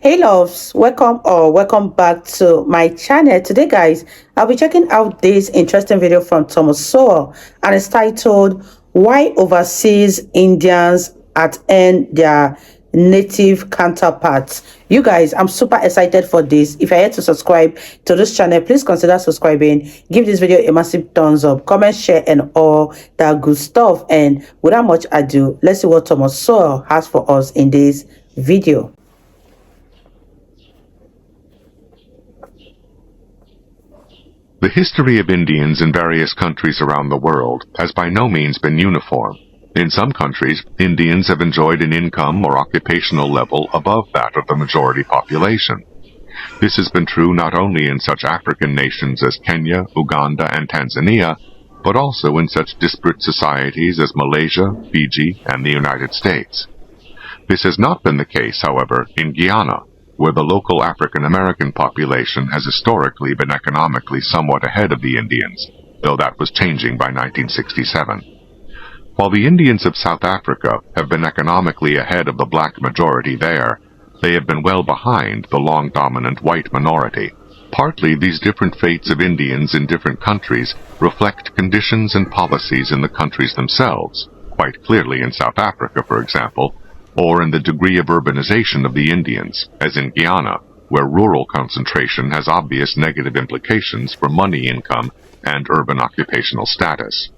Hey loves, welcome back to my channel. Today guys, I'll be checking out this interesting video from Thomas Sowell, and it's titled Why Overseas Indians Outearn Their Native Counterparts. You guys, I'm super excited for this. If you're yet to subscribe to this channel, please consider subscribing. Give this video a massive thumbs up, comment, share, and all that good stuff. And without much ado, let's see what Thomas Sowell has for us in this video. The history of Indians in various countries around the world has by no means been uniform. In some countries, Indians have enjoyed an income or occupational level above that of the majority population. This has been true not only in such African nations as Kenya, Uganda, and Tanzania, but also in such disparate societies as Malaysia, Fiji, and the United States. This has not been the case, however, in Guyana, where the local African American population has historically been economically somewhat ahead of the Indians, though that was changing by 1967. While the Indians of South Africa have been economically ahead of the black majority there, they have been well behind the long-dominant white minority. Partly, these different fates of Indians in different countries reflect conditions and policies in the countries themselves, quite clearly in South Africa, for example, or in the degree of urbanization of the Indians, as in Guyana, where rural concentration has obvious negative implications for money income and urban occupational status.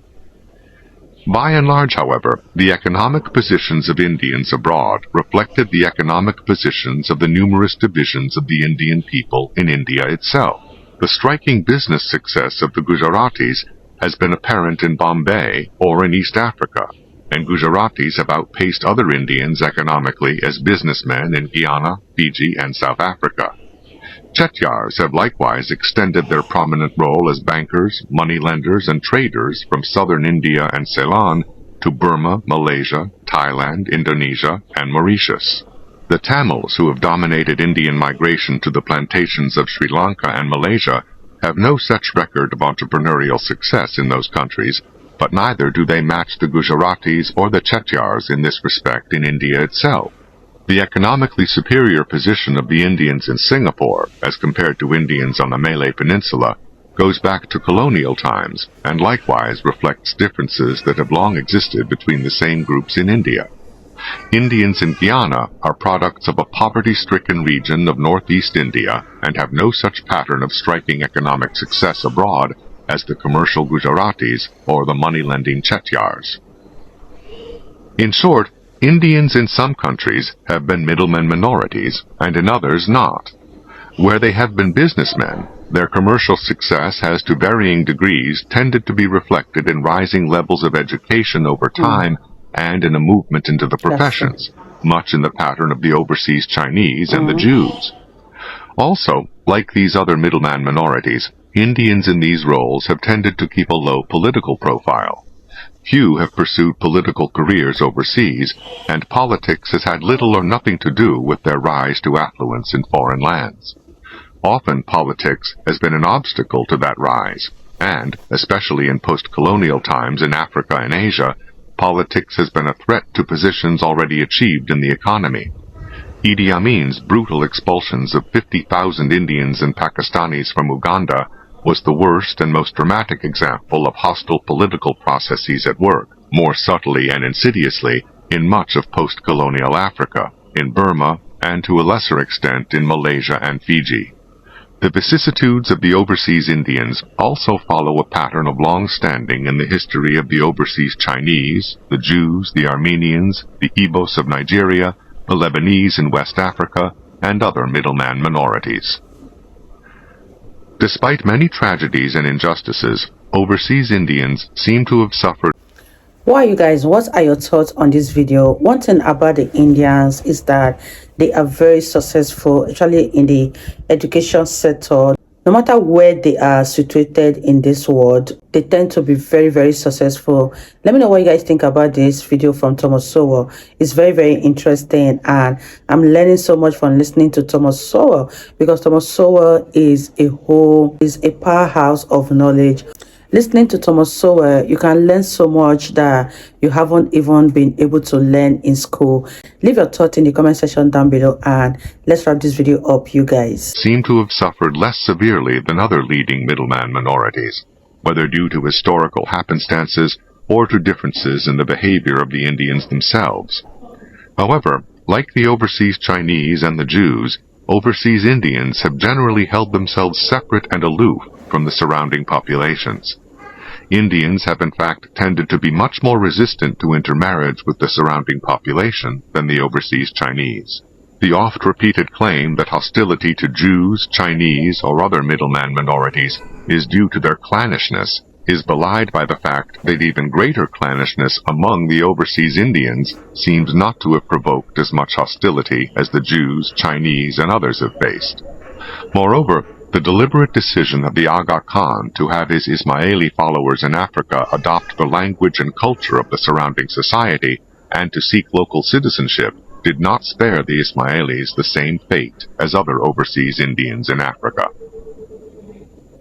By and large, however, the economic positions of Indians abroad reflected the economic positions of the numerous divisions of the Indian people in India itself. The striking business success of the Gujaratis has been apparent in Bombay or in East Africa, and Gujaratis have outpaced other Indians economically as businessmen in Guyana, Fiji, and South Africa. Chettiars have likewise extended their prominent role as bankers, moneylenders, and traders from southern India and Ceylon to Burma, Malaysia, Thailand, Indonesia, and Mauritius. The Tamils, who have dominated Indian migration to the plantations of Sri Lanka and Malaysia, have no such record of entrepreneurial success in those countries, but neither do they match the Gujaratis or the Chettiars in this respect in India itself. The economically superior position of the Indians in Singapore, as compared to Indians on the Malay Peninsula, goes back to colonial times, and likewise reflects differences that have long existed between the same groups in India. Indians in Guyana are products of a poverty-stricken region of northeast India, and have no such pattern of striking economic success abroad as the commercial Gujaratis or the money-lending Chettiars. In short, Indians in some countries have been middlemen minorities, and in others not. Where they have been businessmen, their commercial success has to varying degrees tended to be reflected in rising levels of education over time and in a movement into the professions, much in the pattern of the overseas Chinese and the Jews. Also, like these other middleman minorities, Indians in these roles have tended to keep a low political profile. Few have pursued political careers overseas, and politics has had little or nothing to do with their rise to affluence in foreign lands. Often politics has been an obstacle to that rise, and, especially in post-colonial times in Africa and Asia, politics has been a threat to positions already achieved in the economy. Idi Amin's brutal expulsions of 50,000 Indians and Pakistanis from Uganda was the worst and most dramatic example of hostile political processes at work, more subtly and insidiously, in much of post-colonial Africa, in Burma, and to a lesser extent in Malaysia and Fiji. The vicissitudes of the overseas Indians also follow a pattern of long standing in the history of the overseas Chinese, the Jews, the Armenians, the Igbos of Nigeria, the Lebanese in West Africa, and other middleman minorities. Despite many tragedies and injustices, overseas Indians seem to have suffered. Why, you guys, what are your thoughts on this video? One thing about the Indians is that they are very successful, actually, in the education sector. No matter where they are situated in this world, they tend to be very, very successful. Let me know what you guys think about this video from Thomas Sowell. It's very, very interesting, and I'm learning so much from listening to Thomas Sowell, because Thomas Sowell is a powerhouse of knowledge. Listening to Thomas Sowell, you can learn so much that you haven't even been able to learn in school. Leave your thoughts in the comment section down below, and let's wrap this video up, you guys. Seem to have suffered less severely than other leading middleman minorities, whether due to historical happenstances or to differences in the behavior of the Indians themselves. However, like the overseas Chinese and the Jews, overseas Indians have generally held themselves separate and aloof from the surrounding populations. Indians have in fact tended to be much more resistant to intermarriage with the surrounding population than the overseas Chinese. The oft-repeated claim that hostility to Jews, Chinese, or other middleman minorities is due to their clannishness is belied by the fact that even greater clannishness among the overseas Indians seems not to have provoked as much hostility as the Jews, Chinese, and others have faced. Moreover, the deliberate decision of the Aga Khan to have his Ismaili followers in Africa adopt the language and culture of the surrounding society and to seek local citizenship did not spare the Ismailis the same fate as other overseas Indians in Africa.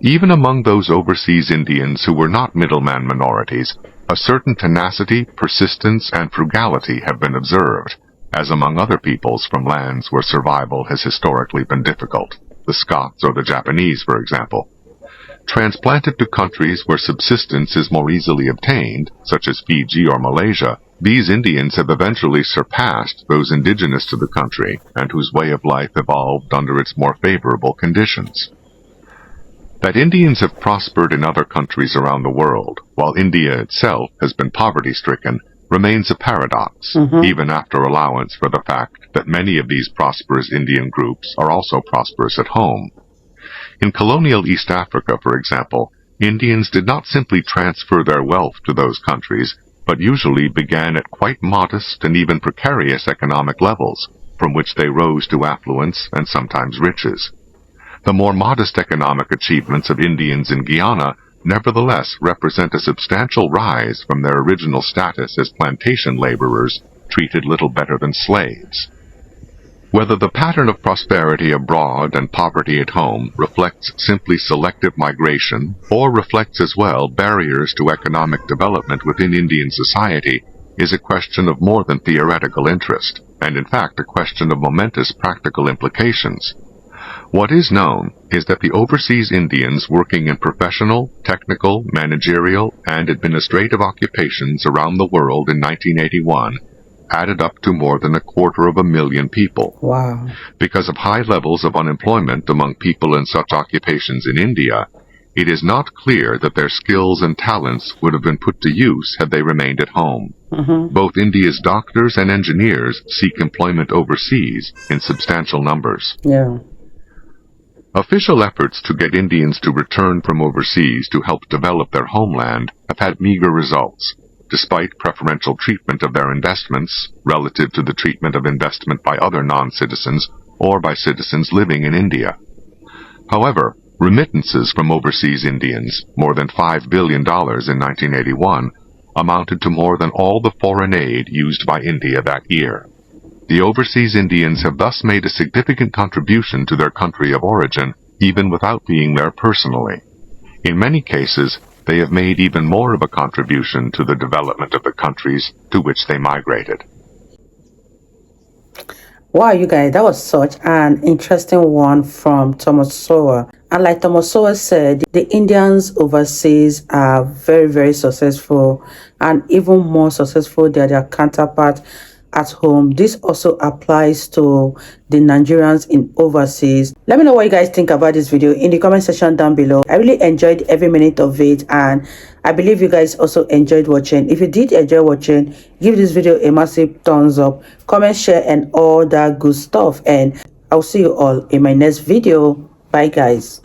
Even among those overseas Indians who were not middleman minorities, a certain tenacity, persistence, and frugality have been observed, as among other peoples from lands where survival has historically been difficult, the Scots or the Japanese, for example. Transplanted to countries where subsistence is more easily obtained, such as Fiji or Malaysia, these Indians have eventually surpassed those indigenous to the country and whose way of life evolved under its more favorable conditions. That Indians have prospered in other countries around the world, while India itself has been poverty-stricken, remains a paradox, even after allowance for the fact that many of these prosperous Indian groups are also prosperous at home. In colonial East Africa, for example, Indians did not simply transfer their wealth to those countries, but usually began at quite modest and even precarious economic levels, from which they rose to affluence and sometimes riches. The more modest economic achievements of Indians in Guyana nevertheless represent a substantial rise from their original status as plantation laborers treated little better than slaves. Whether the pattern of prosperity abroad and poverty at home reflects simply selective migration, or reflects as well barriers to economic development within Indian society, is a question of more than theoretical interest, and in fact a question of momentous practical implications. What is known is that the overseas Indians working in professional, technical, managerial, and administrative occupations around the world in 1981 added up to more than 250,000 people. Wow. Because of high levels of unemployment among people in such occupations in India, it is not clear that their skills and talents would have been put to use had they remained at home. Both India's doctors and engineers seek employment overseas in substantial numbers. Yeah. Official efforts to get Indians to return from overseas to help develop their homeland have had meager results, despite preferential treatment of their investments relative to the treatment of investment by other non-citizens or by citizens living in India. However, remittances from overseas Indians, more than $5 billion in 1981, amounted to more than all the foreign aid used by India that year. The overseas Indians have thus made a significant contribution to their country of origin, even without being there personally. In many cases, they have made even more of a contribution to the development of the countries to which they migrated. Wow, you guys, that was such an interesting one from Thomas Sowell. And like Thomas Sowell said, the Indians overseas are very, very successful, and even more successful than their counterparts at home. This also applies to the Nigerians in overseas. Let me know what you guys think about this video in the comment section down below. I really enjoyed every minute of it, and I believe you guys also enjoyed watching. If you did enjoy watching, give this video a massive thumbs up, comment, share, and all that good stuff. And I'll see you all in my next video. Bye guys.